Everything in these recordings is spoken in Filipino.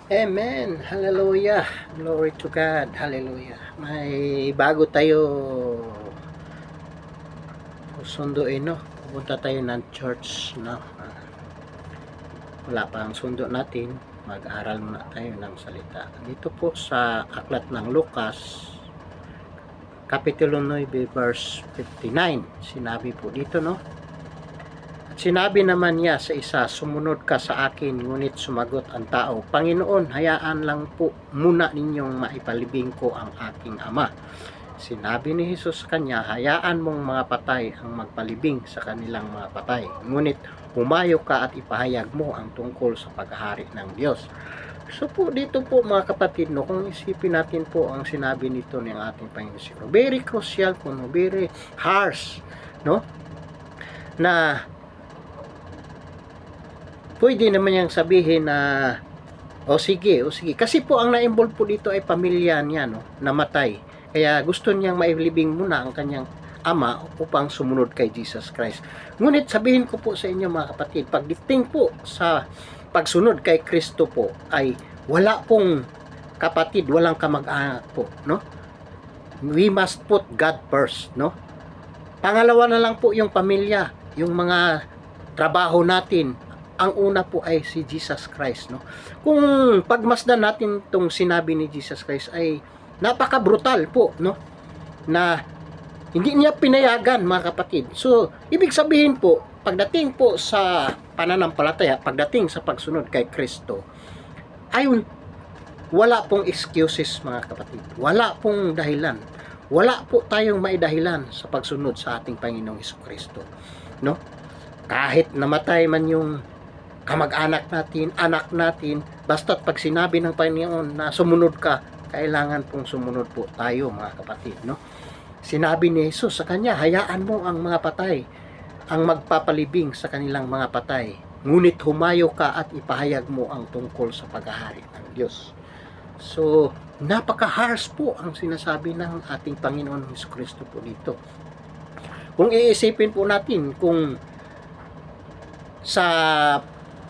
Amen. Hallelujah. Glory to God. Hallelujah. May bago tayo sunduin, no? Pupunta tayo ng church, no? Wala pa ang sundo natin. Mag-aral muna tayo ng salita. Dito po sa aklat ng Lucas, Kapitulo 9, verse 59. Sinabi po dito, no? Sinabi naman niya sa isa, sumunod ka sa akin, ngunit sumagot ang tao, Panginoon, hayaan lang po muna ninyong maipalibing ko ang aking ama. Sinabi ni Jesus sa kanya, hayaan mong mga patay ang magpalibing sa kanilang mga patay. Ngunit humayo ka at ipahayag mo ang tungkol sa paghahari ng Diyos. So po dito po mga kapatid, no, kung isipin natin po ang sinabi nito ng ating Panginoon, very crucial po, no, very harsh, no, na pwede naman niyang sabihin na o sige. Kasi po ang na-involve po dito ay pamilya niya, no, namatay. Kaya gusto niyang mailibing muna ang kanyang ama upang sumunod kay Jesus Christ. Ngunit sabihin ko po sa inyo mga kapatid, pagdating po sa pagsunod kay Kristo po ay wala pong kapatid, walang kamag-anak po, no? We must put God first, no? Pangalawa na lang po yung pamilya, yung mga trabaho natin. Ang una po ay si Jesus Christ, no? Kung pagmasdan natin tong sinabi ni Jesus Christ ay napaka-brutal po, no? Na hindi niya pinayagan mga kapatid. So, ibig sabihin po, pagdating po sa pananampalataya, pagdating sa pagsunod kay Kristo, ay wala pong excuses mga kapatid. Wala pong dahilan. Wala po tayong maidahilan sa pagsunod sa ating Panginoong Hesukristo, no? Kahit namatay man yung kamag-anak natin, anak natin, basta't pag sinabi ng Panginoon na sumunod ka, kailangan pong sumunod po tayo mga kapatid, no? Sinabi ni Jesus sa kanya, hayaan mo ang mga patay ang magpapalibing sa kanilang mga patay, ngunit humayo ka at ipahayag mo ang tungkol sa paghahari ng Diyos. So, napaka-harsh po ang sinasabi ng ating Panginoon Jesucristo po dito. Kung iisipin po natin kung sa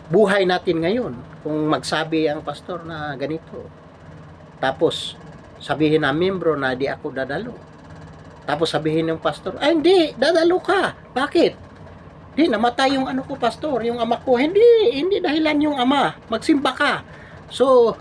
buhay natin ngayon, kung magsabi ang pastor na ganito, tapos sabihin ng membro na di ako dadalo, tapos sabihin ng pastor, ay hindi, dadalo ka. Bakit? Di, namatay yung ano ko pastor, yung ama ko. Hindi dahilan yung ama, magsimba ka. So,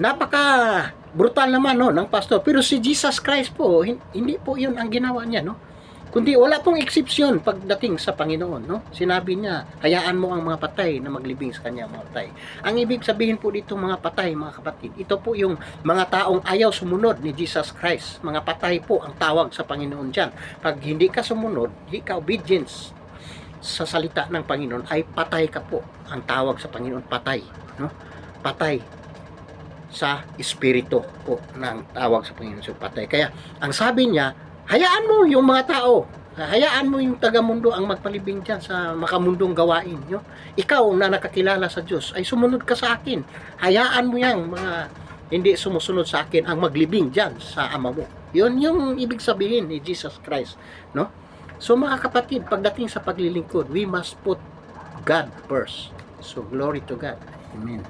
napaka brutal naman, no, ng pastor. Pero si Jesus Christ po, hindi po yun ang ginawa niya, no? Kundi wala pong eksepsyon pagdating sa Panginoon, no? Sinabi niya, hayaan mo ang mga patay na maglibing sa kanya mga patay. Ang ibig sabihin po dito mga patay, mga kapatid, ito po yung mga taong ayaw sumunod ni Jesus Christ. Mga patay po ang tawag sa Panginoon dyan. Pag hindi ka sumunod, hindi ka obedience sa salita ng Panginoon, ay patay ka po. Ang tawag sa Panginoon, patay, no? Patay sa espiritu po ng tawag sa Panginoon, so patay. Kaya ang sabi niya, hayaan mo yung mga tao, hayaan mo yung taga-mundo ang magpalibing dyan sa makamundong gawain, no? Ikaw na nakakilala sa Diyos ay sumunod ka sa akin. Hayaan mo yang mga hindi sumusunod sa akin ang maglibing dyan sa ama mo. Yun yung ibig sabihin ni Jesus Christ, no? So mga kapatid, pagdating sa paglilingkod, we must put God first. So glory to God. Amen.